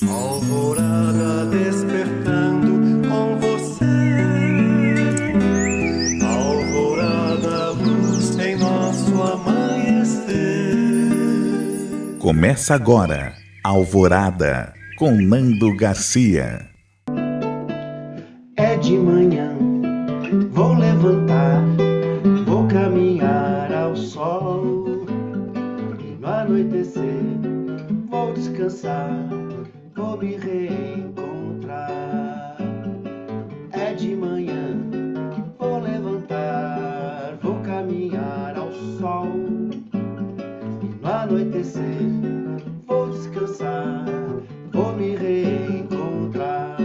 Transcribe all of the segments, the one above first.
Alvorada despertando com você. Alvorada, luz em nosso amanhecer. Começa agora, Alvorada, com Nando Garcia. É de manhã, vou levantar, vou caminhar ao sol. E no anoitecer, vou descansar, vou me reencontrar. É de manhã, vou levantar, vou caminhar ao sol. E no anoitecer, vou descansar, vou me reencontrar.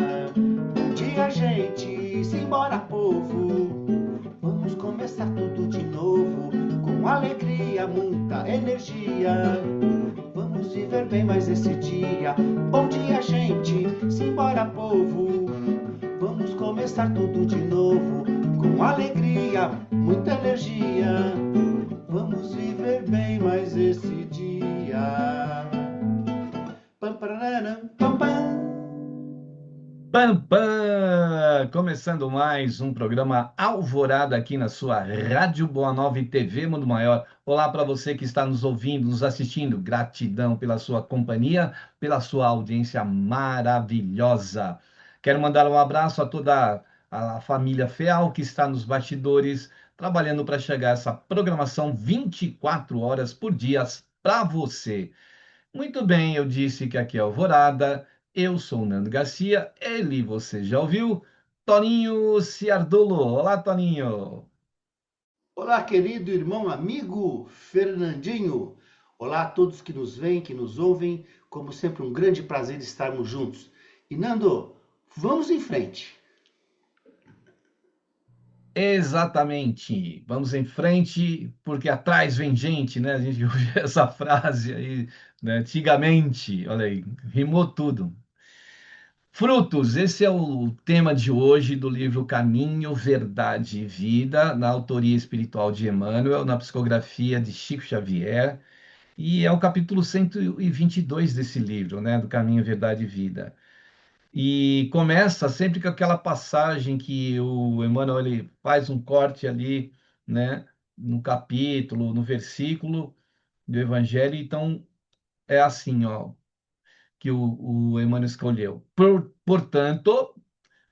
Bom dia, gente, simbora, povo. Vamos começar tudo de novo, com alegria, muita energia. Vamos viver bem mais esse dia. Bom dia, gente, simbora, povo. Vamos começar tudo de novo, com alegria, muita energia. Vamos viver bem mais esse dia. Pam, pararam, pam, pam. Pam, pam! Começando mais um programa Alvorada aqui na sua Rádio Boa Nova e TV Mundo Maior. Olá para você que está nos ouvindo, nos assistindo. Gratidão pela sua companhia, pela sua audiência maravilhosa. Quero mandar um abraço a toda a família Feal que está nos bastidores, trabalhando para chegar essa programação 24 horas por dia para você. Muito bem, eu disse que aqui é Alvorada. Eu sou o Nando Garcia, ele você já ouviu, Toninho Ciardulo. Olá, Toninho. Olá, querido irmão, amigo Fernandinho. Olá a todos que nos veem, que nos ouvem. Como sempre, um grande prazer estarmos juntos. E Nando, vamos em frente. Exatamente. Vamos em frente, porque atrás vem gente, né? A gente ouve essa frase aí, né? Antigamente, olha aí, rimou tudo. Frutos, esse é o tema de hoje do livro Caminho, Verdade e Vida, na autoria espiritual de Emmanuel, na psicografia de Chico Xavier, e é o capítulo 122 desse livro, né, do Caminho, Verdade e Vida. E começa sempre com aquela passagem que o Emmanuel ele faz um corte ali, né, no capítulo, no versículo do Evangelho, então é assim, ó, que o Emmanuel escolheu. Portanto,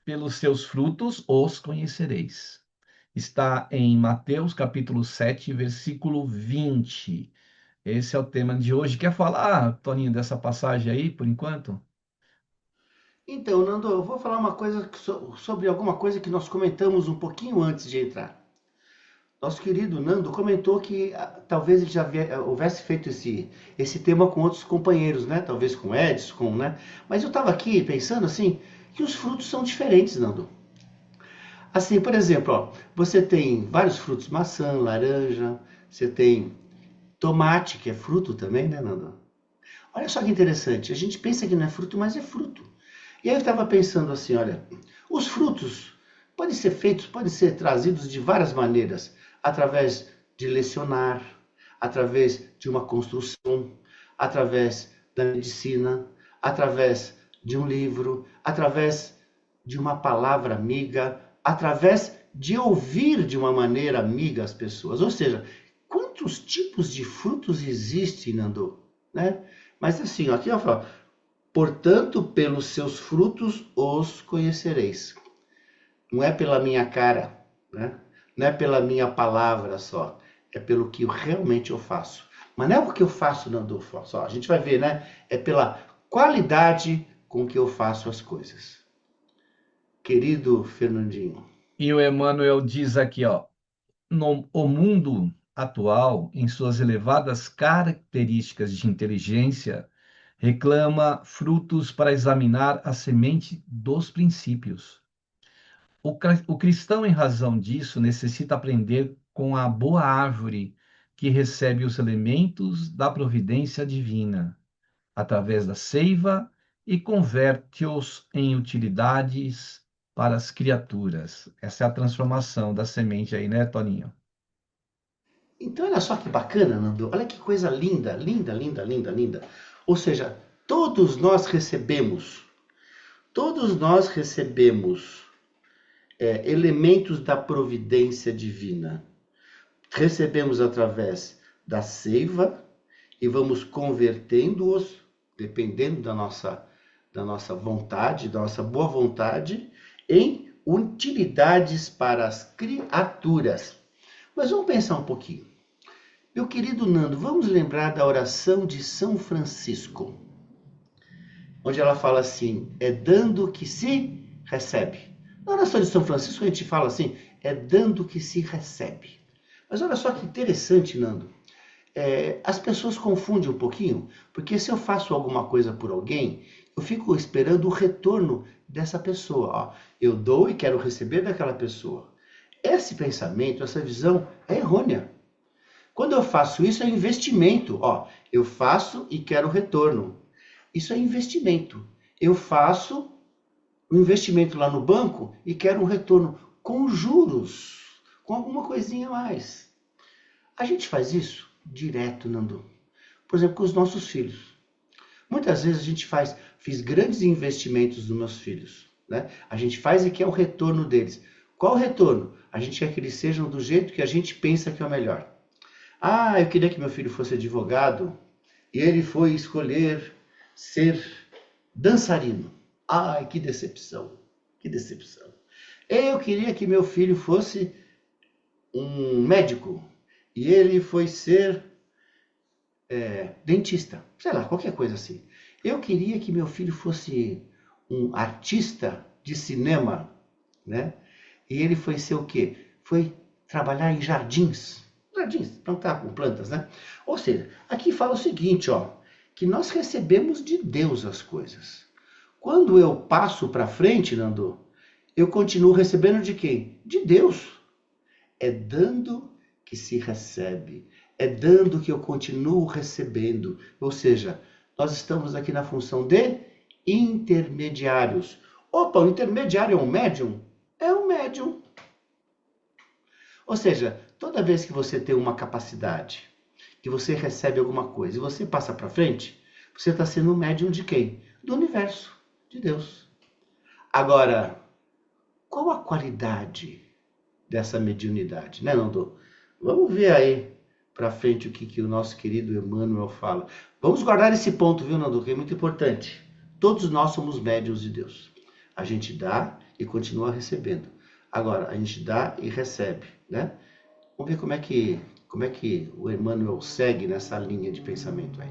pelos seus frutos os conhecereis. Está em Mateus capítulo 7, versículo 20. Esse é o tema de hoje. Quer falar, Toninho, dessa passagem aí, por enquanto? Então, Nando, eu vou falar uma coisa sobre alguma coisa que nós comentamos um pouquinho antes de entrar. Nosso querido Nando comentou que talvez ele já houvesse feito esse tema com outros companheiros, né? Talvez com Edson, né? Mas eu estava aqui pensando assim, que os frutos são diferentes, Nando. Assim, por exemplo, ó, você tem vários frutos, maçã, laranja, você tem tomate, que é fruto também, né, Nando? Olha só que interessante, a gente pensa que não é fruto, mas é fruto. E aí eu estava pensando assim, olha, os frutos podem ser feitos, podem ser trazidos de várias maneiras, através de lecionar, através de uma construção, através da medicina, através de um livro, através de uma palavra amiga, através de ouvir de uma maneira amiga as pessoas. Ou seja, quantos tipos de frutos existem, Nando? Né? Mas assim, aqui eu falo, portanto, pelos seus frutos os conhecereis. Não é pela minha cara, né? Não é pela minha palavra só, é pelo que realmente eu faço. Mas não é o que eu faço, Nando, só. A gente vai ver, né? É pela qualidade com que eu faço as coisas. Querido Fernandinho. E o Emmanuel diz aqui, ó, o mundo atual, em suas elevadas características de inteligência, reclama frutos para examinar a semente dos princípios. O cristão, em razão disso, necessita aprender com a boa árvore que recebe os elementos da providência divina, através da seiva, e converte-os em utilidades para as criaturas. Essa é a transformação da semente aí, né, Toninho? Então, olha só que bacana, Nando. Olha que coisa linda, linda, linda, linda, linda. Ou seja, Todos nós recebemos, todos nós recebemos elementos da providência divina. Recebemos através da seiva e vamos convertendo-os, dependendo da nossa vontade, da nossa boa vontade, em utilidades para as criaturas. Mas vamos pensar um pouquinho. Meu querido Nando, vamos lembrar da oração de São Francisco, onde ela fala assim, é dando que se recebe. Na oração de São Francisco a gente fala assim, é dando que se recebe. Mas olha só que interessante, Nando. As pessoas confundem um pouquinho, porque se eu faço alguma coisa por alguém, eu fico esperando o retorno dessa pessoa. Ó, eu dou e quero receber daquela pessoa. Esse pensamento, essa visão é errônea. Quando eu faço isso, é investimento. Ó, eu faço e quero retorno. Isso é investimento. Eu faço um investimento lá no banco e quero um retorno com juros, com alguma coisinha a mais. A gente faz isso direto, Nando. Por exemplo, com os nossos filhos. Muitas vezes a gente fiz grandes investimentos nos meus filhos, né? A gente faz e quer o retorno deles. Qual o retorno? A gente quer que eles sejam do jeito que a gente pensa que é o melhor. Ah, eu queria que meu filho fosse advogado e ele foi escolher ser dançarino. Ai, que decepção, que decepção. Eu queria que meu filho fosse um médico e ele foi ser dentista, sei lá, qualquer coisa assim. Eu queria que meu filho fosse um artista de cinema, né? E ele foi ser o quê? Foi trabalhar em jardins, plantar com plantas, né? Ou seja, aqui fala o seguinte, ó, que nós recebemos de Deus as coisas. Quando eu passo para frente, Nando, eu continuo recebendo de quem? De Deus. É dando que se recebe. É dando que eu continuo recebendo. Ou seja, nós estamos aqui na função de intermediários. Opa, o intermediário é um médium? É um médium. Ou seja, toda vez que você tem uma capacidade, que você recebe alguma coisa e você passa para frente, você está sendo um médium de quem? Do universo, de Deus. Agora, qual a qualidade dessa mediunidade, né, Nando? Vamos ver aí para frente o que o nosso querido Emmanuel fala. Vamos guardar esse ponto, viu, Nando, que é muito importante. Todos nós somos médiuns de Deus. A gente dá e continua recebendo. Agora, a gente dá e recebe, né? Vamos ver como é que o Emmanuel segue nessa linha de pensamento aí.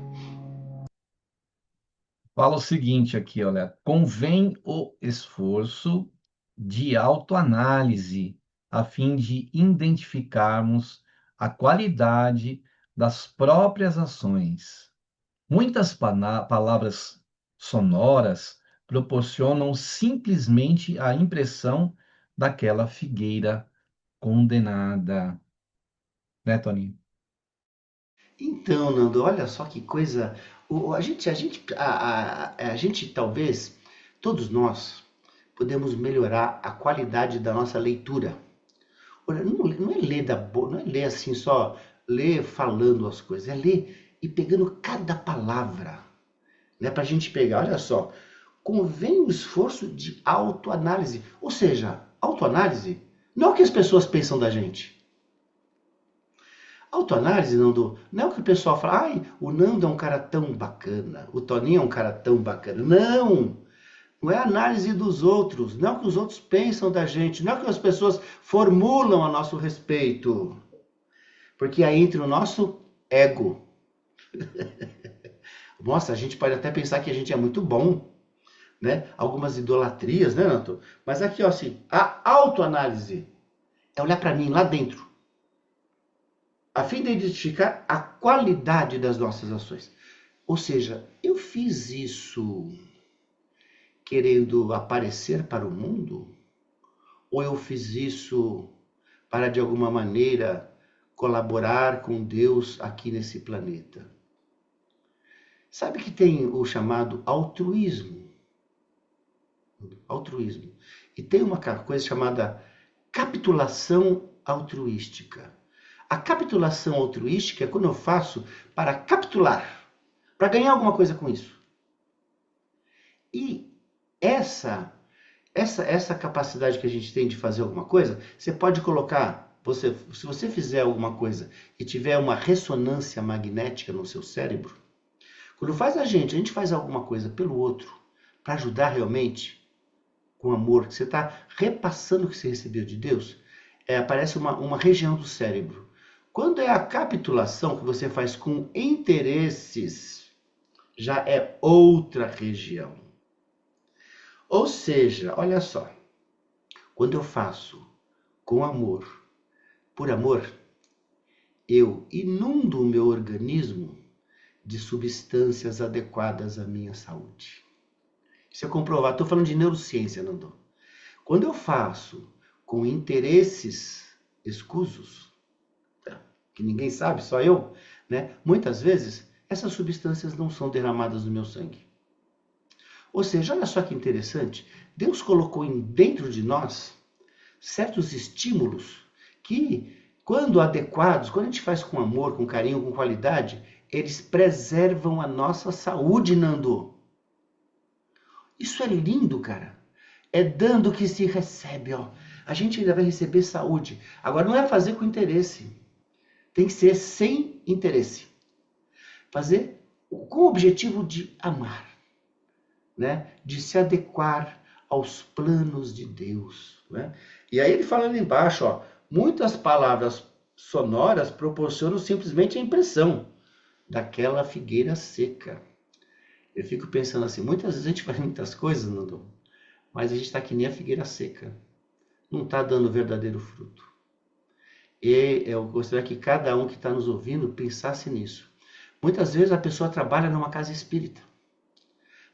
Fala o seguinte aqui, olha, convém o esforço de autoanálise a fim de identificarmos a qualidade das próprias ações. Muitas palavras sonoras proporcionam simplesmente a impressão daquela figueira condenada. Né, Toninho? Então, Nando, olha só que coisa. A gente talvez, todos nós, podemos melhorar a qualidade da nossa leitura. Olha, não é ler não é ler assim só, ler falando as coisas, é ler e pegando cada palavra, né, para a gente pegar. Olha só, convém o esforço de autoanálise. Ou seja, autoanálise não é o que as pessoas pensam da gente. Autoanálise, Nando, não é o que o pessoal fala, ai, o Nando é um cara tão bacana, o Toninho é um cara tão bacana. Não! Não é a análise dos outros, não é o que os outros pensam da gente, não é o que as pessoas formulam a nosso respeito. Porque aí entra o nosso ego. Nossa, a gente pode até pensar que a gente é muito bom, né? Algumas idolatrias, né, Nando? Mas aqui, ó, assim, a autoanálise é olhar para mim lá dentro, a fim de identificar a qualidade das nossas ações. Ou seja, eu fiz isso querendo aparecer para o mundo? Ou eu fiz isso para, de alguma maneira, colaborar com Deus aqui nesse planeta? Sabe que tem o chamado altruísmo? Altruísmo. E tem uma coisa chamada capitulação altruística. A capitulação altruística é quando eu faço para capitular, para ganhar alguma coisa com isso. E essa capacidade que a gente tem de fazer alguma coisa, você pode colocar, se você fizer alguma coisa e tiver uma ressonância magnética no seu cérebro, quando faz a gente faz alguma coisa pelo outro, para ajudar realmente, com amor, que você está repassando o que você recebeu de Deus, aparece uma região do cérebro. Quando é a capitulação que você faz com interesses, já é outra região. Ou seja, olha só, quando eu faço com amor, por amor, eu inundo o meu organismo de substâncias adequadas à minha saúde. Isso é comprovado. Estou falando de neurociência, Nando. Quando eu faço com interesses escusos, que ninguém sabe, só eu, né? Muitas vezes essas substâncias não são derramadas no meu sangue. Ou seja, olha só que interessante, Deus colocou dentro de nós certos estímulos que, quando adequados, quando a gente faz com amor, com carinho, com qualidade, eles preservam a nossa saúde, Nando. Isso é lindo, cara. É dando que se recebe, ó. A gente ainda vai receber saúde. Agora, não é fazer com interesse. Tem que ser sem interesse. Fazer com o objetivo de amar, né? De se adequar aos planos de Deus, né? E aí ele fala ali embaixo, ó, muitas palavras sonoras proporcionam simplesmente a impressão daquela figueira seca. Eu fico pensando assim, muitas vezes a gente faz muitas coisas, Nando, mas a gente está que nem a figueira seca. Não está dando verdadeiro fruto. E eu gostaria que cada um que está nos ouvindo pensasse nisso. Muitas vezes a pessoa trabalha numa casa espírita,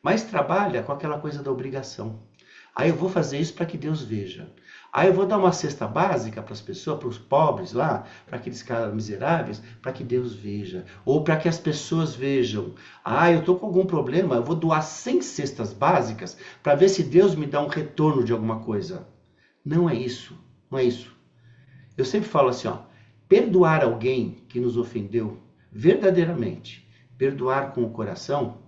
mas trabalha com aquela coisa da obrigação. Aí eu vou fazer isso para que Deus veja. Aí eu vou dar uma cesta básica para as pessoas, para os pobres lá, para aqueles caras miseráveis, para que Deus veja. Ou para que as pessoas vejam. Ah, eu estou com algum problema, eu vou doar 100 cestas básicas para ver se Deus me dá um retorno de alguma coisa. Não é isso, não é isso. Eu sempre falo assim, ó, perdoar alguém que nos ofendeu verdadeiramente, perdoar com o coração,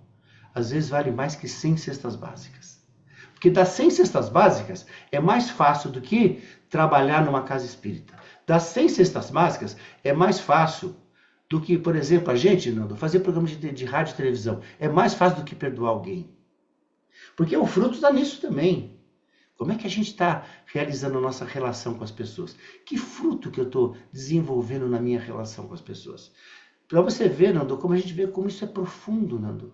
às vezes vale mais que 100 cestas básicas. Porque das 100 cestas básicas é mais fácil do que trabalhar numa casa espírita. Das 100 cestas básicas é mais fácil do que, por exemplo, a gente, Nando, fazer programas de rádio e televisão. É mais fácil do que perdoar alguém. Porque o fruto está nisso também. Como é que a gente está realizando a nossa relação com as pessoas? Que fruto que eu estou desenvolvendo na minha relação com as pessoas? Para você ver, Nando, como a gente vê como isso é profundo, Nando.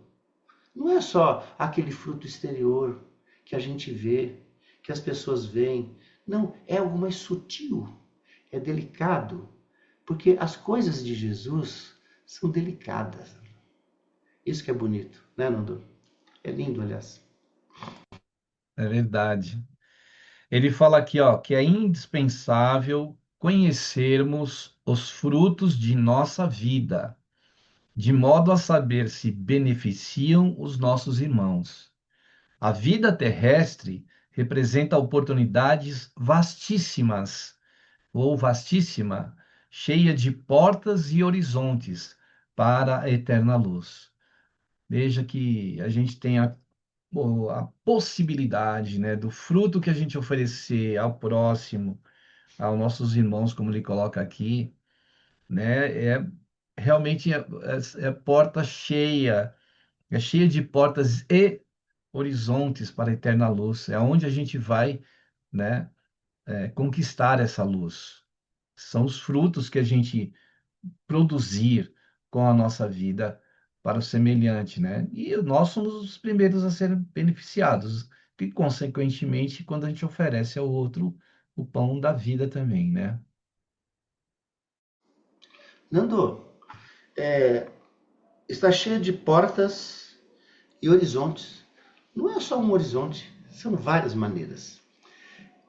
Não é só aquele fruto exterior que a gente vê, que as pessoas veem. Não, é algo mais sutil, é delicado, porque as coisas de Jesus são delicadas. Isso que é bonito, né, Nando? É lindo, aliás. É verdade. Ele fala aqui, ó, que é indispensável conhecermos os frutos de nossa vida, de modo a saber se beneficiam os nossos irmãos. A vida terrestre representa oportunidades vastíssimas, ou vastíssima, cheia de portas e horizontes para a eterna luz. Veja que a gente tem a possibilidade, né, do fruto que a gente oferecer ao próximo, aos nossos irmãos, como ele coloca aqui, né, realmente é porta cheia, é cheia de portas e horizontes para a eterna luz. É onde a gente vai, né, conquistar essa luz. São os frutos que a gente produzir com a nossa vida para o semelhante, né? E nós somos os primeiros a serem beneficiados, e consequentemente, quando a gente oferece ao outro o pão da vida também, né? Nando, está cheio de portas e horizontes. Não é só um horizonte, são várias maneiras.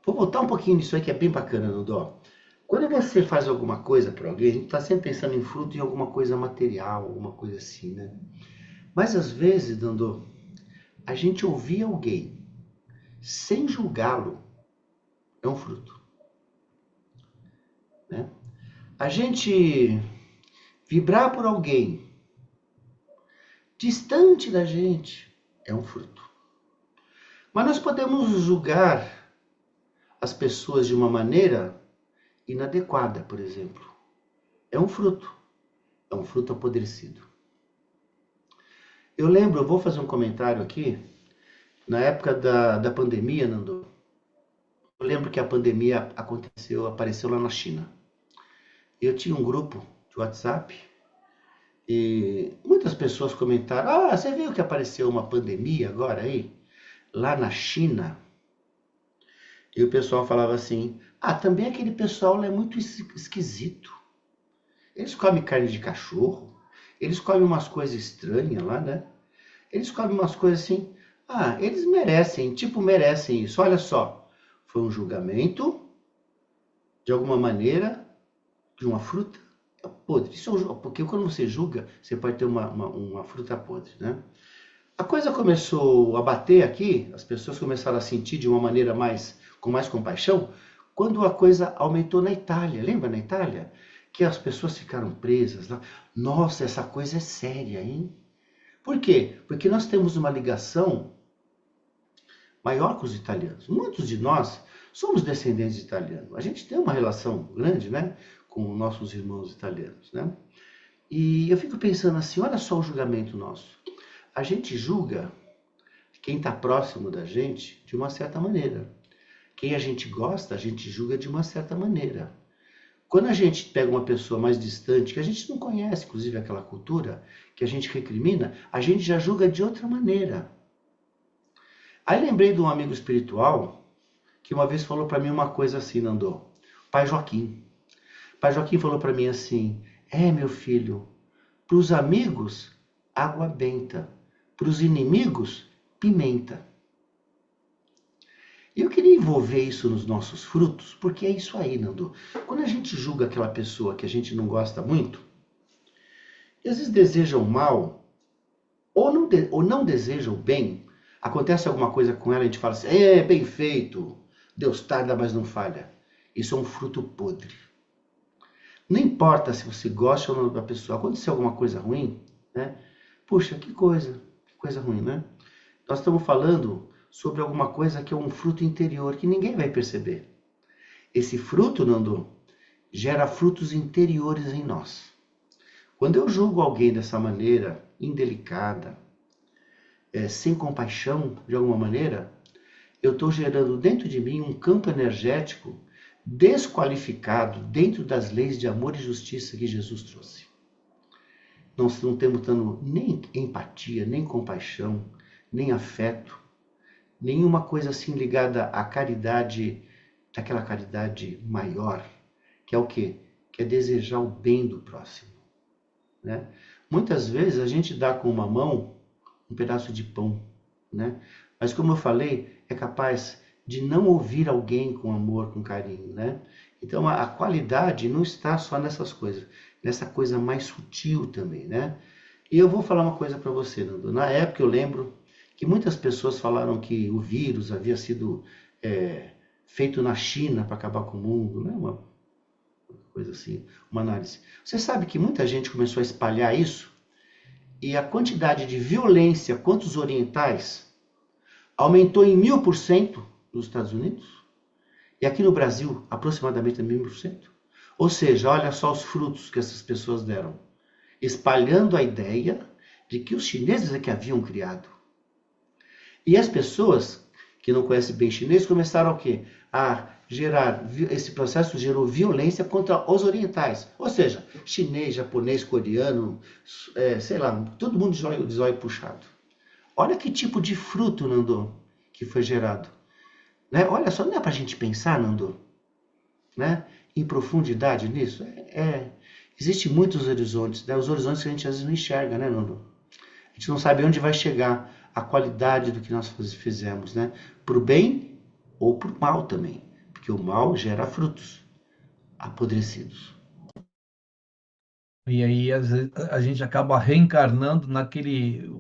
Vou voltar um pouquinho nisso aí que é bem bacana, Nando. Quando você faz alguma coisa para alguém, a gente está sempre pensando em fruto em alguma coisa material, alguma coisa assim, né? Mas às vezes, Nando, a gente ouvir alguém sem julgá-lo é um fruto, né? A gente vibrar por alguém distante da gente é um fruto. Mas nós podemos julgar as pessoas de uma maneira inadequada, por exemplo. É um fruto apodrecido. Eu lembro, eu vou fazer um comentário aqui, na época da pandemia, Nando, eu lembro que a pandemia apareceu lá na China. Eu tinha um grupo de WhatsApp e muitas pessoas comentaram: Ah, você viu que apareceu uma pandemia agora aí, lá na China? E o pessoal falava assim: Ah, também aquele pessoal lá é muito esquisito. Eles comem carne de cachorro, eles comem umas coisas estranhas lá, né? Eles comem umas coisas assim. Ah, eles merecem, tipo, merecem isso. Olha só, foi um julgamento, de alguma maneira, de uma fruta podre. Isso é porque quando você julga, você pode ter uma fruta podre, né? A coisa começou a bater aqui, as pessoas começaram a sentir de uma maneira com mais compaixão, quando a coisa aumentou na Itália. Lembra na Itália? Que as pessoas ficaram presas lá. Nossa, essa coisa é séria, hein? Por quê? Porque nós temos uma ligação maior com os italianos. Muitos de nós somos descendentes de italianos. A gente tem uma relação grande, né, com nossos irmãos italianos, né? E eu fico pensando assim, olha só o julgamento nosso. A gente julga quem está próximo da gente de uma certa maneira. Quem a gente gosta, a gente julga de uma certa maneira. Quando a gente pega uma pessoa mais distante, que a gente não conhece, inclusive aquela cultura, que a gente recrimina, a gente já julga de outra maneira. Aí lembrei de um amigo espiritual que uma vez falou para mim uma coisa assim, Nandô. Pai Joaquim. Pai Joaquim falou para mim assim: meu filho, para os amigos, água benta. Para os inimigos, pimenta. E eu queria envolver isso nos nossos frutos, porque é isso aí, Nando. Quando a gente julga aquela pessoa que a gente não gosta muito, e às vezes deseja o mal, ou não deseja o bem, acontece alguma coisa com ela, a gente fala assim: bem feito, Deus tarda, mas não falha. Isso é um fruto podre. Não importa se você gosta ou não da pessoa, aconteceu alguma coisa ruim, né? Puxa, que coisa ruim, né? Nós estamos falando sobre alguma coisa que é um fruto interior, que ninguém vai perceber. Esse fruto, Nando, gera frutos interiores em nós. Quando eu julgo alguém dessa maneira, indelicada, sem compaixão, de alguma maneira, eu estou gerando dentro de mim um campo energético desqualificado dentro das leis de amor e justiça que Jesus trouxe. Nós não temos nem empatia, nem compaixão, nem afeto, nenhuma coisa assim ligada à caridade, daquela caridade maior, que é o quê? Que é desejar o bem do próximo, né? Muitas vezes a gente dá com uma mão um pedaço de pão, né? Mas como eu falei, é capaz de não ouvir alguém com amor, com carinho, né? Então a qualidade não está só nessas coisas, nessa coisa mais sutil também, né? E eu vou falar uma coisa para você, Nando. Na época eu lembro que muitas pessoas falaram que o vírus havia sido feito na China para acabar com o mundo, né? Uma coisa assim, uma análise. Você sabe que muita gente começou a espalhar isso e a quantidade de violência contra os orientais aumentou em 1000% nos Estados Unidos e aqui no Brasil aproximadamente 1000%. Ou seja, olha só os frutos que essas pessoas deram, espalhando a ideia de que os chineses é que haviam criado. E as pessoas que não conhecem bem chinês começaram o quê? A gerar, esse processo gerou violência contra os orientais. Ou seja, chinês, japonês, coreano, sei lá, todo mundo de zóio puxado. Olha que tipo de fruto, Nando, que foi gerado. Né? Olha só, não é para a gente pensar, Nando, né? Em profundidade nisso? Existem muitos horizontes, né? Os horizontes que a gente às vezes não enxerga, né, Nando? A gente não sabe onde vai chegar a qualidade do que nós fizemos, né? Para o bem ou para o mal também, porque o mal gera frutos apodrecidos. E aí a gente acaba reencarnando naquele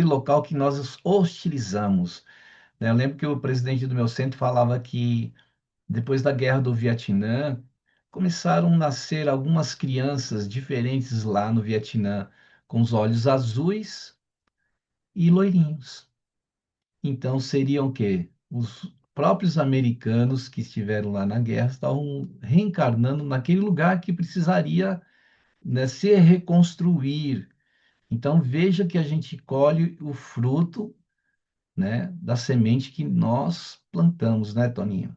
local que nós hostilizamos, né? Eu lembro que o presidente do meu centro falava que depois da guerra do Vietnã, começaram a nascer algumas crianças diferentes lá no Vietnã, com os olhos azuis e loirinhos. então seriam o quê? Os próprios americanos que estiveram lá na guerra estavam reencarnando naquele lugar que precisaria, né, se reconstruir. Então veja que a gente colhe o fruto, né, da semente que nós plantamos, né, Toninho?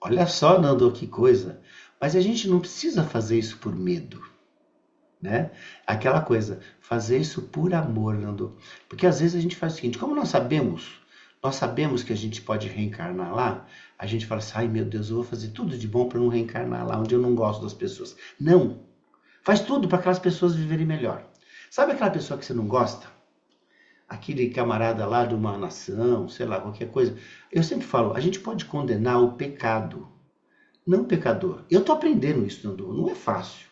Olha só, Nando, que coisa. Mas a gente não precisa fazer isso por medo, né? Aquela coisa, fazer isso por amor, Nando. Porque às vezes a gente faz o seguinte, como nós sabemos que a gente pode reencarnar lá, a gente fala assim, ai meu Deus, eu vou fazer tudo de bom para não reencarnar lá, onde eu não gosto das pessoas. Não! Faz tudo para aquelas pessoas viverem melhor. Sabe aquela pessoa que você não gosta? Aquele camarada lá de uma nação, sei lá, qualquer coisa. Eu sempre falo, a gente pode condenar o pecado, não o pecador. Eu estou aprendendo isso, Nando. Não é fácil.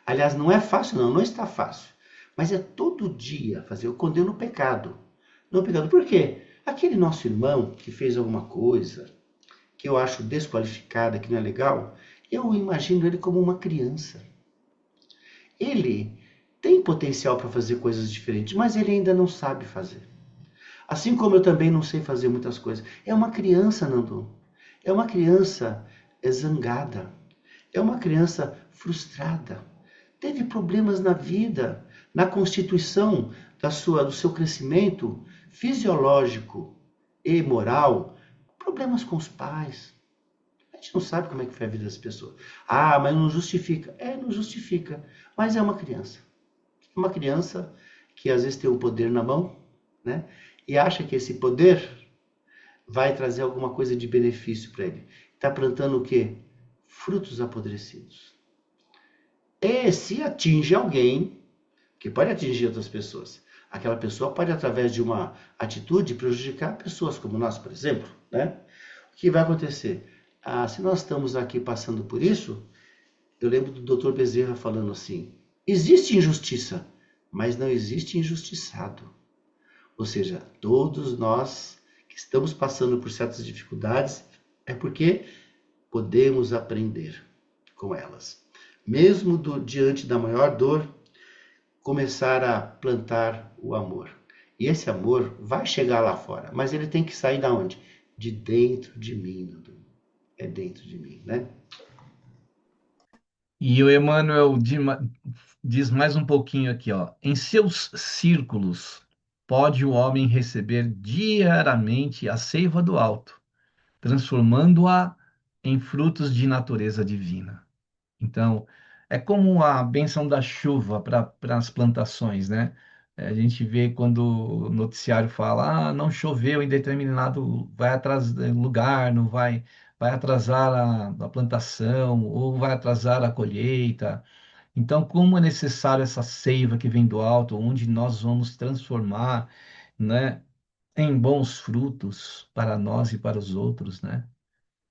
Aliás, não é fácil, não está fácil. Mas é todo dia fazer. Eu condeno o pecado. Não o pecado. Por quê? Aquele nosso irmão que fez alguma coisa que eu acho desqualificada, que não é legal, eu imagino ele como uma criança. Ele tem potencial para fazer coisas diferentes, mas ele ainda não sabe fazer. Assim como eu também não sei fazer muitas coisas. É uma criança, Nando. É uma criança zangada. É uma criança frustrada. Teve problemas na vida, na constituição do seu crescimento fisiológico e moral. Problemas com os pais. A gente não sabe como é que foi a vida das pessoas. Ah, mas não justifica. É, não justifica. Mas é uma criança. Uma criança que às vezes tem o poder na mão, né? E acha que esse poder vai trazer alguma coisa de benefício para ele. Está plantando o quê? Frutos apodrecidos. E se atinge alguém, que pode atingir outras pessoas, aquela pessoa pode, através de uma atitude, prejudicar pessoas como nós, por exemplo, né? O que vai acontecer? Ah, se nós estamos aqui passando por isso, eu lembro do Dr. Bezerra falando assim, existe injustiça, mas não existe injustiçado. Ou seja, todos nós que estamos passando por certas dificuldades é porque podemos aprender com elas. Mesmo diante da maior dor, começar a plantar o amor. E esse amor vai chegar lá fora, mas ele tem que sair da onde? De dentro de mim, Dudu. É dentro de mim, né? E o Emmanuel diz mais um pouquinho aqui, ó. Em seus círculos pode o homem receber diariamente a seiva do alto, transformando-a em frutos de natureza divina. Então, é como a bênção da chuva para as plantações, né? A gente vê quando o noticiário fala, não choveu em determinado, vai atrasar lugar, não vai, vai atrasar a plantação ou vai atrasar a colheita. Então, como é necessário essa seiva que vem do alto, onde nós vamos transformar, né, em bons frutos para nós e para os outros, né?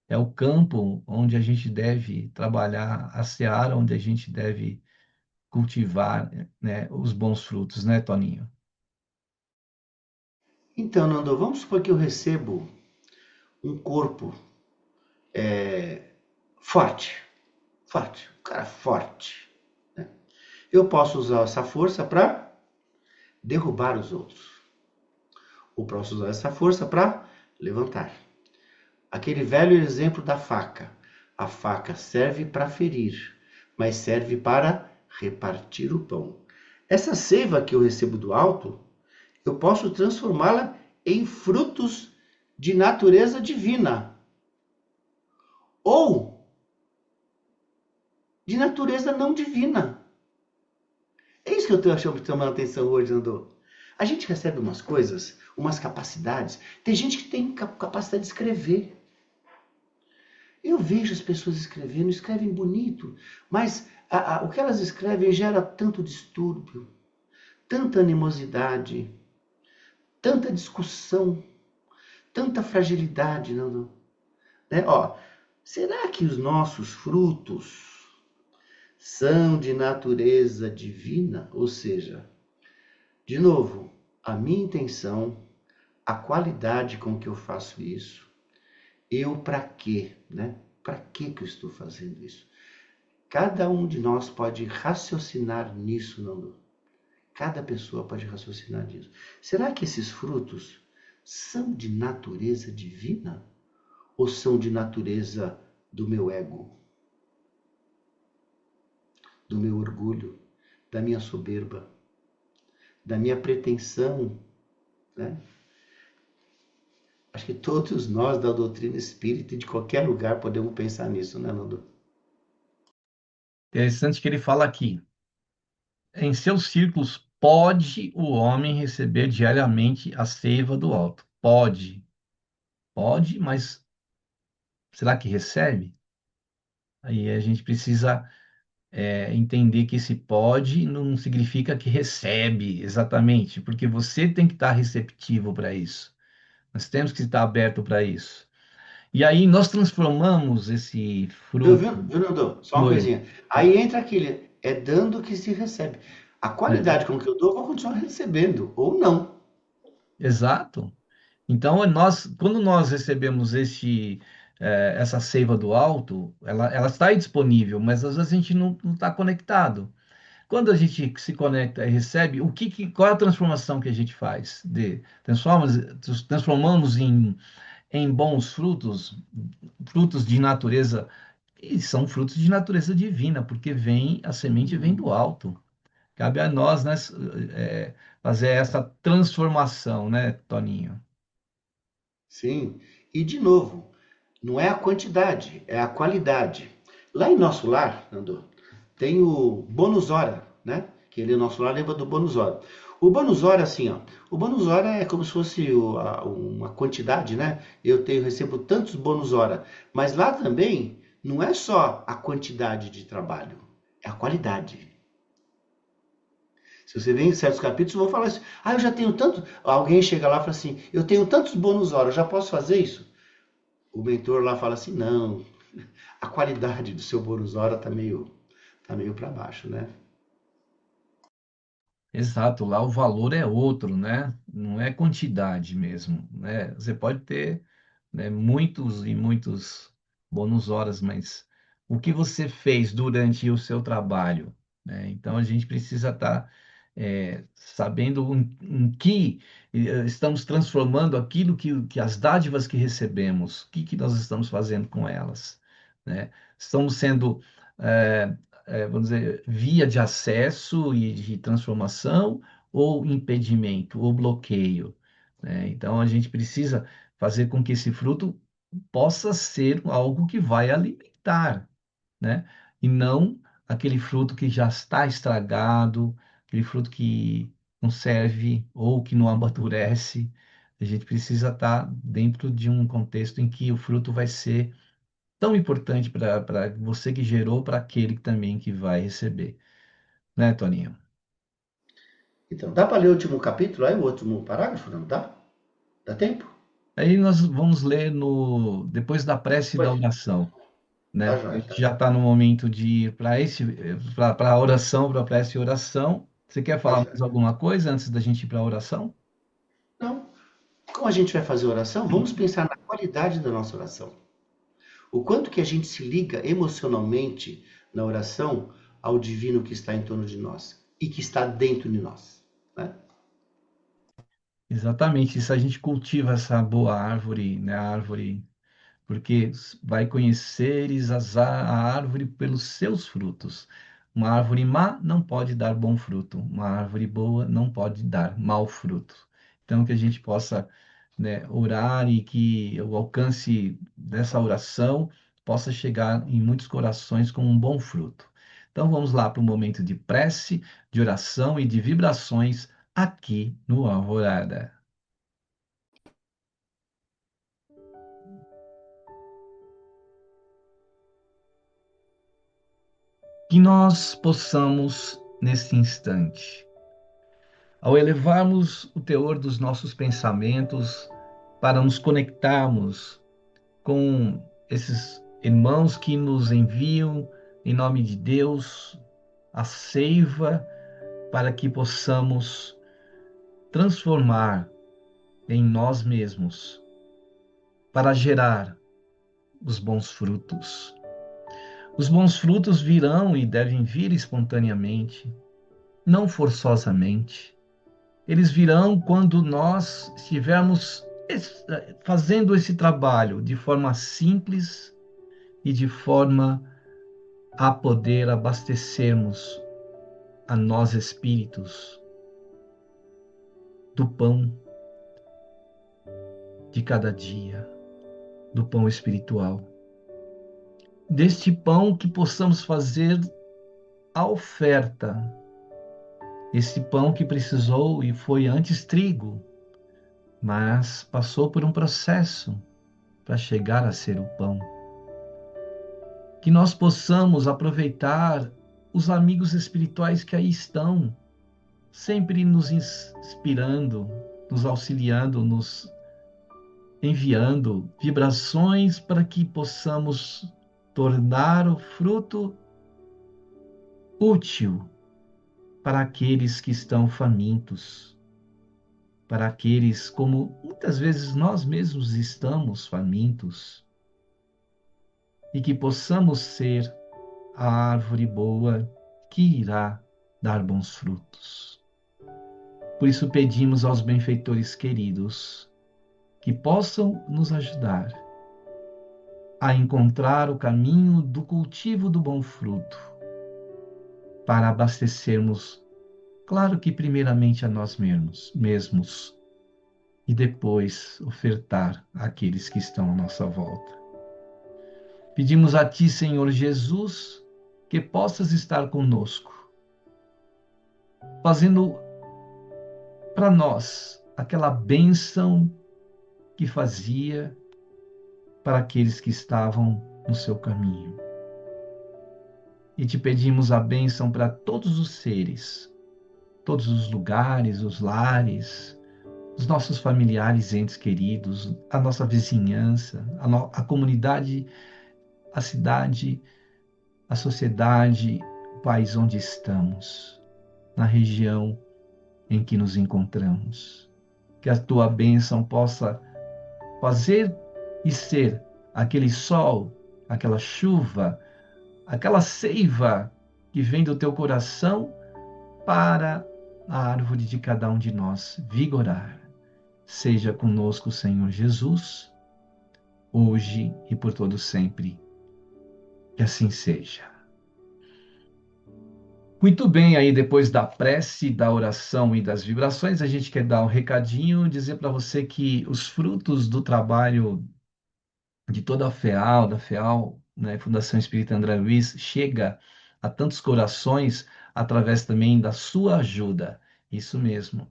É o campo onde a gente deve trabalhar, a seara onde a gente deve cultivar, né, os bons frutos, né, Toninho? Então, Nando, vamos supor que eu recebo um corpo forte, forte, um cara forte, né? Eu posso usar essa força para derrubar os outros. Ou posso usar essa força para levantar. Aquele velho exemplo da faca. A faca serve para ferir, mas serve para repartir o pão. Essa seiva que eu recebo do alto, eu posso transformá-la em frutos de natureza divina. Ou de natureza não divina. É isso que eu estou chamando a atenção hoje, Andor. A gente recebe umas coisas, umas capacidades. Tem gente que tem capacidade de escrever. Eu vejo as pessoas escrevendo, escrevem bonito, mas o que elas escrevem gera tanto distúrbio, tanta animosidade, tanta discussão, tanta fragilidade, não? Né? Ó, será que os nossos frutos são de natureza divina? Ou seja, de novo, a minha intenção, a qualidade com que eu faço isso, eu para quê, né? Para que eu estou fazendo isso? Cada um de nós pode raciocinar nisso, não? Cada pessoa pode raciocinar nisso. Será que esses frutos são de natureza divina ou são de natureza do meu ego, do meu orgulho, da minha soberba, da minha pretensão, né? Acho que todos nós da doutrina espírita e de qualquer lugar podemos pensar nisso, né, Nando? Interessante que ele fala aqui. Em seus círculos, pode o homem receber diariamente a seiva do alto. Pode. Pode, mas será que recebe? Aí a gente precisa entender que esse pode não significa que recebe exatamente, porque você tem que estar receptivo para isso. Nós temos que estar aberto para isso. E aí nós transformamos esse fruto. Viu, Nando? Só uma Oi. coisinha. Aí entra aquele, é dando que se recebe. A É, qualidade com que eu dou, eu vou continuar recebendo, ou não. exato. Então, quando nós recebemos essa seiva do alto, ela está aí disponível, mas às vezes a gente não está conectado. Quando a gente se conecta e recebe, qual é a transformação que a gente faz? Transformamos em bons frutos, frutos de natureza, e são frutos de natureza divina, porque a semente vem do alto. Cabe a nós, né, fazer essa transformação, né, Toninho? Sim. E de novo, não é a quantidade, é a qualidade. Lá em nosso lar, Nando, tem o bônus hora, né? Que ele, nosso lar, lembra do bônus hora. O bônus hora, assim, ó. O bônus hora é como se fosse uma quantidade, né? Recebo tantos bônus hora. Mas lá também não é só a quantidade de trabalho, é a qualidade. Se você vê em certos capítulos, vão falar assim: ah, eu já tenho tanto. Alguém chega lá e fala assim: eu tenho tantos bônus hora, eu já posso fazer isso? O mentor lá fala assim: não, a qualidade do seu bônus hora tá meio para baixo, né? Exato, lá o valor é outro, né? Não é quantidade mesmo, né? Você pode ter, né, muitos e muitos bônus horas, mas o que você fez durante o seu trabalho, né? Então a gente precisa estar sabendo em que estamos transformando aquilo que as dádivas que recebemos, que nós estamos fazendo com elas, né? Estamos sendo eh, vamos dizer, via de acesso e de transformação, ou impedimento, ou bloqueio, né? Então, a gente precisa fazer com que esse fruto possa ser algo que vai alimentar, né? E não aquele fruto que já está estragado, aquele fruto que não serve ou que não amadurece. A gente precisa estar dentro de um contexto em que o fruto vai ser tão importante para você que gerou, para aquele também que vai receber, né, Toninho? Então, dá para ler o último capítulo aí, o último parágrafo? Não dá? Dá tempo? Aí nós vamos ler depois da prece e da Pois, oração, tá né? A joia, tá gente já joia. está no momento de ir para a oração, para a prece e oração. Você quer Tá falar mais joia. alguma coisa antes da gente ir para a oração? Não, como a gente vai fazer oração, vamos pensar na qualidade da nossa oração. O quanto que a gente se liga emocionalmente na oração ao divino que está em torno de nós e que está dentro de nós, né? Exatamente, isso a gente cultiva essa boa árvore, né? A árvore, porque vai conheceres a árvore pelos seus frutos. Uma árvore má não pode dar bom fruto, uma árvore boa não pode dar mau fruto. Então, que a gente possa, né, orar e que o alcance dessa oração possa chegar em muitos corações com um bom fruto. Então, vamos lá para um momento de prece, de oração e de vibrações aqui no Alvorada. Que nós possamos, nesse instante, ao elevarmos o teor dos nossos pensamentos para nos conectarmos com esses irmãos que nos enviam, em nome de Deus, a seiva para que possamos transformar em nós mesmos, para gerar os bons frutos. Os bons frutos virão e devem vir espontaneamente, não forçosamente. Eles virão quando nós estivermos fazendo esse trabalho de forma simples e de forma a poder abastecermos a nós espíritos do pão de cada dia, do pão espiritual. Deste pão que possamos fazer a oferta, esse pão que precisou e foi antes trigo, mas passou por um processo para chegar a ser o pão. Que nós possamos aproveitar os amigos espirituais que aí estão, sempre nos inspirando, nos auxiliando, nos enviando vibrações para que possamos tornar o fruto útil para aqueles que estão famintos, para aqueles como muitas vezes nós mesmos estamos famintos, e que possamos ser a árvore boa que irá dar bons frutos. Por isso pedimos aos benfeitores queridos que possam nos ajudar a encontrar o caminho do cultivo do bom fruto, para abastecermos, claro que primeiramente a nós mesmos, e depois ofertar àqueles que estão à nossa volta. Pedimos a Ti, Senhor Jesus, que possas estar conosco, fazendo para nós aquela bênção que fazia para aqueles que estavam no seu caminho. E te pedimos a bênção para todos os seres, todos os lugares, os lares, os nossos familiares, entes queridos, a nossa vizinhança, a comunidade, a cidade, a sociedade, o país onde estamos, na região em que nos encontramos. Que a tua bênção possa fazer e ser aquele sol, aquela chuva, aquela seiva que vem do teu coração para a árvore de cada um de nós vigorar. Seja conosco, Senhor Jesus, hoje e por todo sempre. Que assim seja. Muito bem, aí depois da prece, da oração e das vibrações, a gente quer dar um recadinho, dizer para você que os frutos do trabalho de toda a FEAL, né, Fundação Espírita André Luiz, chega a tantos corações através também da sua ajuda. Isso mesmo.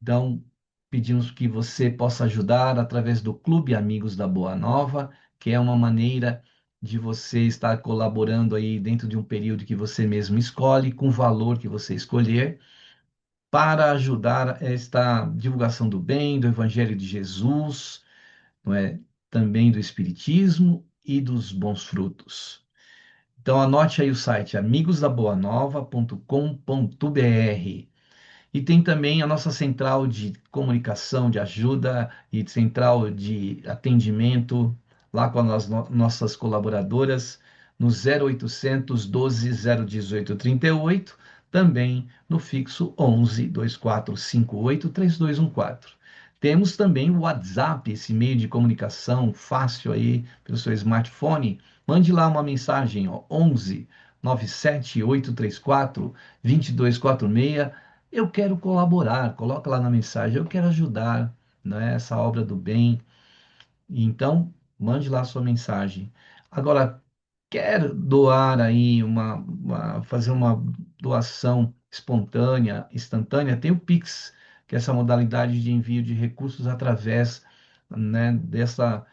Então, pedimos que você possa ajudar através do Clube Amigos da Boa Nova, que é uma maneira de você estar colaborando aí dentro de um período que você mesmo escolhe, com o valor que você escolher, para ajudar esta divulgação do bem, do Evangelho de Jesus, não é? Também do Espiritismo e dos bons frutos. Então anote aí o site amigosdaboanova.com.br. E tem também a nossa central de comunicação, de ajuda e central de atendimento, lá com as nossas colaboradoras, no 0800 12 018 38, também no fixo 11 2458 3214. Temos também o WhatsApp, esse meio de comunicação fácil aí pelo seu smartphone. Mande lá uma mensagem, ó, 11 97834 2246. Eu quero colaborar, coloca lá na mensagem, eu quero ajudar, né, essa obra do bem. Então, mande lá a sua mensagem. Agora, quer doar aí, fazer uma doação espontânea, instantânea, tem o Pix, que é essa modalidade de envio de recursos através, né, dessa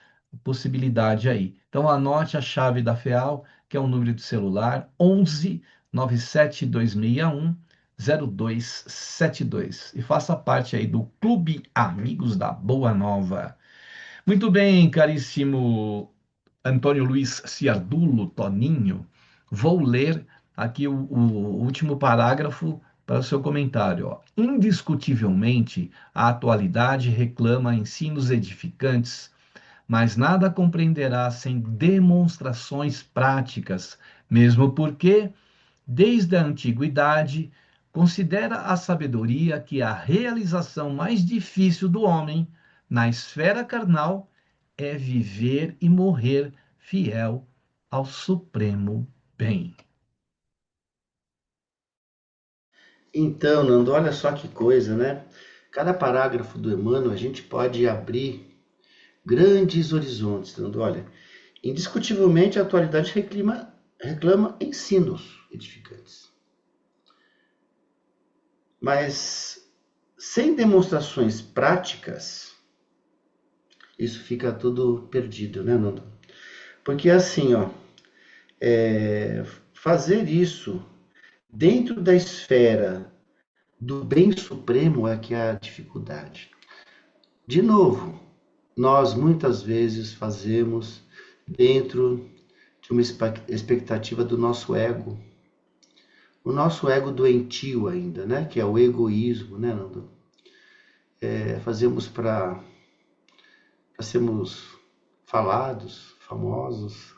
possibilidade aí. Então, anote a chave da FEAL, que é o número de celular, 11 97261 0272, e faça parte aí do Clube Amigos da Boa Nova. Muito bem, caríssimo Antônio Luiz Ciardulo, Toninho, vou ler aqui o último parágrafo para o seu comentário. Ó. Indiscutivelmente, a atualidade reclama ensinos edificantes, mas nada compreenderá sem demonstrações práticas, mesmo porque, desde a antiguidade, considera a sabedoria que a realização mais difícil do homem na esfera carnal é viver e morrer fiel ao supremo bem. Então, Nando, olha só que coisa, né? Cada parágrafo do Emmanuel a gente pode abrir grandes horizontes, Nando. Olha, indiscutivelmente a atualidade reclama ensinos edificantes. Mas sem demonstrações práticas, isso fica tudo perdido, né, Nando? Porque assim, ó, fazer isso dentro da esfera do bem supremo é que é a dificuldade. De novo, nós muitas vezes fazemos dentro de uma expectativa do nosso ego. O nosso ego doentio ainda, né? Que é o egoísmo, né, Nando? Fazemos para sermos falados, famosos,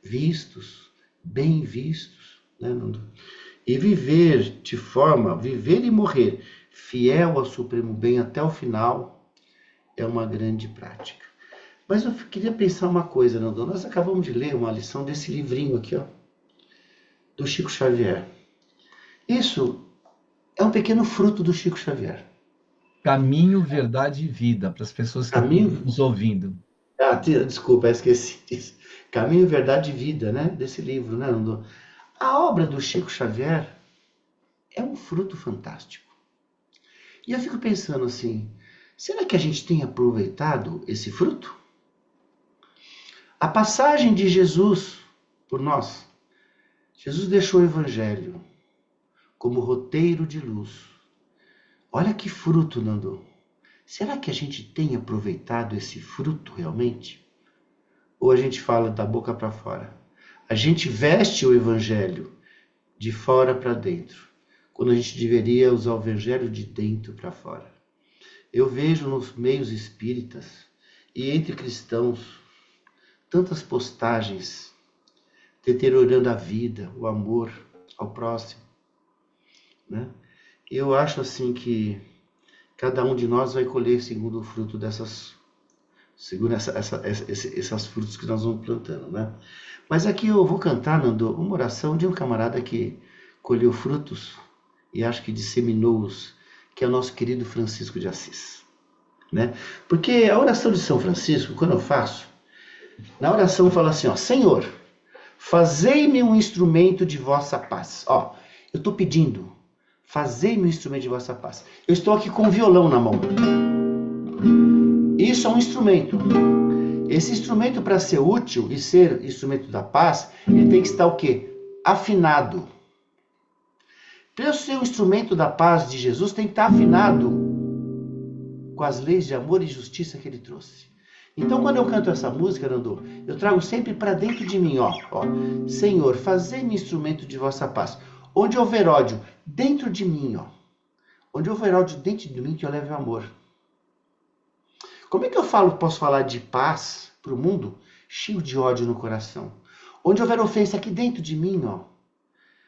vistos, bem vistos, né, Nando? E viver e morrer fiel ao supremo bem até o final é uma grande prática. Mas eu queria pensar uma coisa, Nando. Nós acabamos de ler uma lição desse livrinho aqui, ó, do Chico Xavier. Isso é um pequeno fruto do Chico Xavier. Caminho, verdade e vida, para as pessoas que estão nos ouvindo. Desculpa, esqueci disso. Caminho, verdade e vida, né? Desse livro, né, Nando? A obra do Chico Xavier é um fruto fantástico. E eu fico pensando assim, será que a gente tem aproveitado esse fruto? A passagem de Jesus por nós. Jesus deixou o Evangelho como roteiro de luz. Olha que fruto, Nando. Será que a gente tem aproveitado esse fruto realmente? Ou a gente fala da boca para fora? A gente veste o Evangelho de fora para dentro, quando a gente deveria usar o Evangelho de dentro para fora. Eu vejo nos meios espíritas e entre cristãos tantas postagens deteriorando a vida, o amor ao próximo, né? Eu acho assim que cada um de nós vai colher segundo o fruto segundo essas frutos que nós vamos plantando, né? Mas aqui eu vou cantar, Nando, uma oração de um camarada que colheu frutos e acho que disseminou-os, que é o nosso querido Francisco de Assis, né? Porque a oração de São Francisco, quando eu faço, na oração fala assim, ó, Senhor, fazei-me um instrumento de vossa paz. Ó, eu estou pedindo, fazei-me um instrumento de vossa paz. Eu estou aqui com um violão na mão. Isso é um instrumento. Esse instrumento, para ser útil e ser instrumento da paz, ele tem que estar o quê? Afinado. Para eu ser um instrumento da paz de Jesus, tem que estar afinado com as leis de amor e justiça que ele trouxe. Então, quando eu canto essa música, Nando, eu trago sempre para dentro de mim, ó, Senhor, fazei-me instrumento de vossa paz. Onde houver ódio, dentro de mim, ó. Onde houver ódio dentro de mim, que eu leve o amor. Como é que eu posso falar de paz para o mundo cheio de ódio no coração? Onde houver ofensa aqui dentro de mim, ó.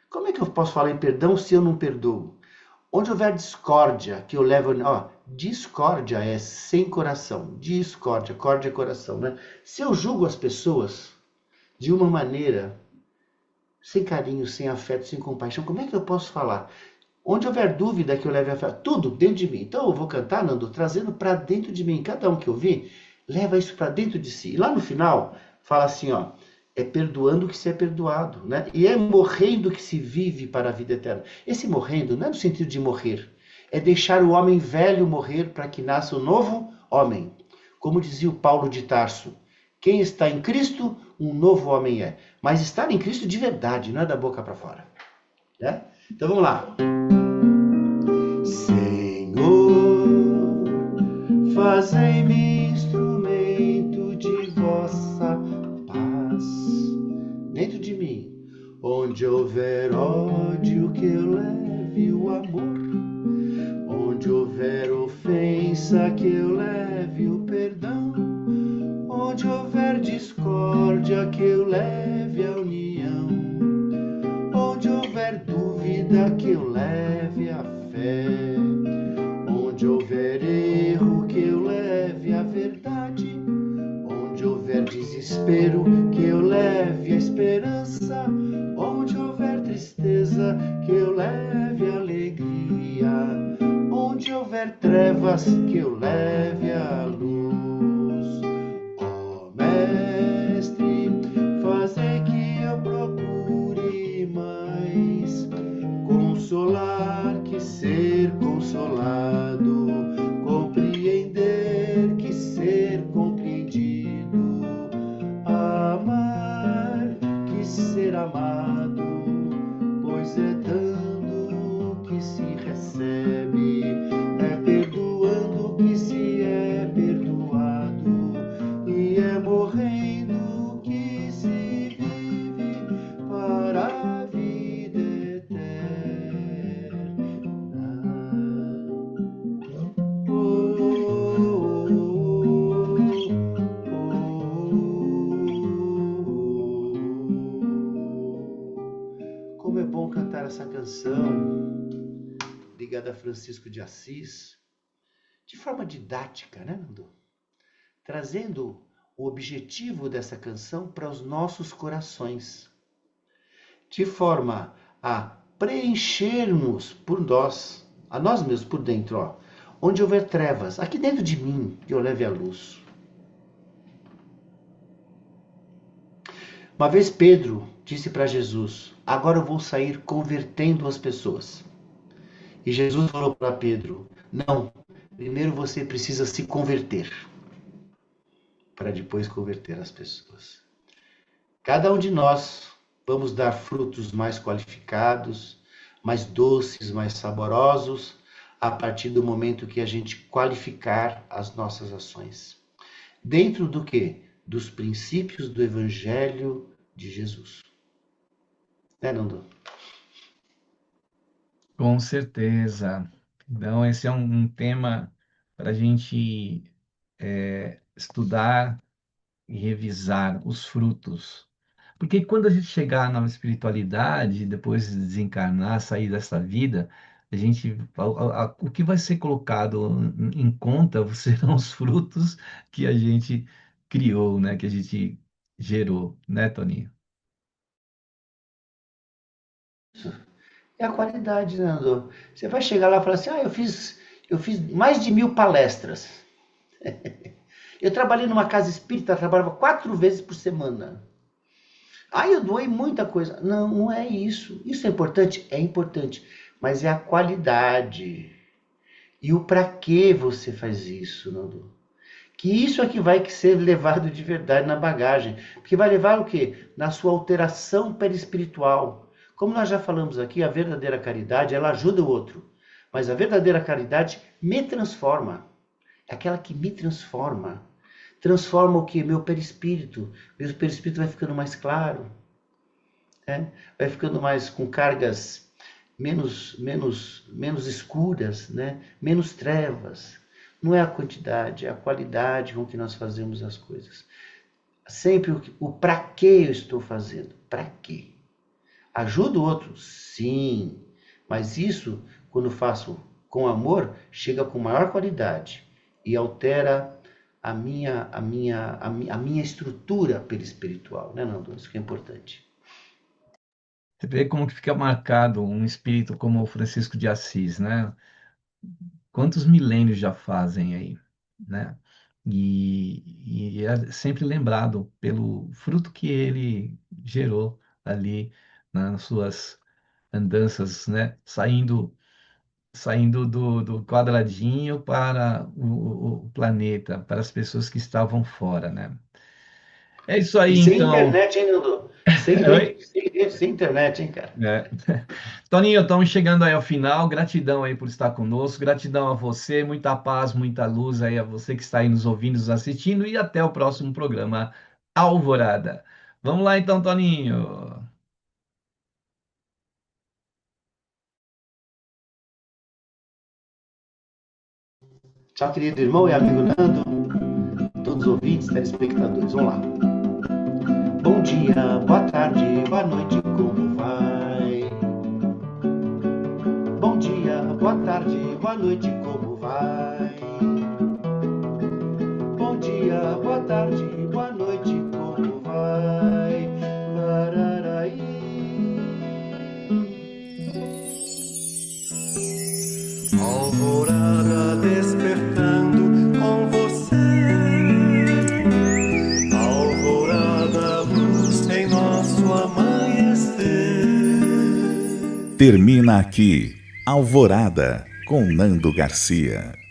Como é que eu posso falar em perdão se eu não perdoo? Onde houver discórdia, que eu levo... Ó, discórdia é sem coração. Discórdia, córdia é coração, né? Se eu julgo as pessoas de uma maneira sem carinho, sem afeto, sem compaixão, como é que eu posso falar? Onde houver dúvida que eu leve a fé, tudo dentro de mim. Então eu vou cantar, Nando, trazendo para dentro de mim. Cada um que eu vi, leva isso para dentro de si. E lá no final, fala assim, ó, é perdoando que se é perdoado, né? E é morrendo que se vive para a vida eterna. Esse morrendo não é no sentido de morrer, é deixar o homem velho morrer para que nasça o novo homem. Como dizia o Paulo de Tarso, quem está em Cristo, um novo homem é. Mas estar em Cristo de verdade, não é da boca para fora. Né? Então vamos lá. Senhor, fazei-me instrumento de vossa paz dentro de mim. Onde houver ódio, que eu leve o amor. Onde houver ofensa, que eu leve o perdão. Onde houver discórdia, que eu leve a união. Onde houver dúvida, que eu leve a fé. Onde houver erro, que eu leve Onde houver trevas, que eu leve a luz. Ó Mestre, fazer que eu procure mais consolar que ser consolado, compreender que ser compreendido, amar que ser amado, pois é dando que se recebe, é perdoando que se é perdoado, e é morrendo que se vive para a vida eterna. Como é bom cantar essa canção ligada a Francisco de Assis, de forma didática, né, Nando? Trazendo o objetivo dessa canção para os nossos corações, de forma a preenchermos por nós, a nós mesmos por dentro, ó, onde houver trevas, aqui dentro de mim, que eu leve a luz. Uma vez Pedro disse para Jesus: agora eu vou sair convertendo as pessoas. E Jesus falou para Pedro: não, primeiro você precisa se converter, para depois converter as pessoas. Cada um de nós vamos dar frutos mais qualificados, mais doces, mais saborosos, a partir do momento que a gente qualificar as nossas ações. Dentro do quê? Dos princípios do Evangelho de Jesus. Né, Nando? Com certeza. Então, esse é um tema para a gente estudar e revisar os frutos. Porque quando a gente chegar na espiritualidade, depois de desencarnar, sair dessa vida, a gente, o que vai ser colocado em conta serão os frutos que a gente criou, né? Que a gente gerou, né, Toninho? É a qualidade, né, Nando? Você vai chegar lá e falar assim: eu fiz mais de 1000 palestras. Eu trabalhei numa casa espírita, trabalhava 4 vezes por semana. Eu doei muita coisa. Não, não é isso. Isso é importante? É importante. Mas é a qualidade. E o para que você faz isso, Nando? Que isso é que vai ser levado de verdade na bagagem. Porque vai levar o quê? Na sua alteração perispiritual. Como nós já falamos aqui, a verdadeira caridade, ela ajuda o outro. Mas a verdadeira caridade me transforma. É aquela que me transforma. Transforma o quê? Meu perispírito. Meu perispírito vai ficando mais claro. Né? Vai ficando mais com cargas menos escuras, né? Menos trevas. Não é a quantidade, é a qualidade com que nós fazemos as coisas. Sempre o para que eu estou fazendo. Para quê? Ajuda o outro? Sim. Mas isso, quando faço com amor, chega com maior qualidade e altera a minha estrutura perispiritual, né, Nando? Isso que é importante. Você vê como que fica marcado um espírito como o Francisco de Assis, né? Quantos milênios já fazem aí, né? E é sempre lembrado pelo fruto que ele gerou ali nas suas andanças, né? Saindo do quadradinho para o planeta, para as pessoas que estavam fora, né? É isso E aí, sem então. internet, hein, Nando? Sem Oi? rede, sem internet, hein, cara? É. Toninho, estamos chegando aí ao final. Gratidão aí por estar conosco. Gratidão a você. Muita paz, muita luz aí a você que está aí nos ouvindo, nos assistindo. E até o próximo programa Alvorada. Vamos lá então, Toninho. Tchau, querido irmão e amigo Nando, todos os ouvintes, telespectadores. Vamos lá. Bom dia, boa tarde, boa noite, como vai? Bom dia, boa tarde, boa noite, como vai? Bom dia, boa tarde, boa noite, como vai? Lararaí. Alvorada amanhecer. Termina aqui Alvorada, com Nando Garcia.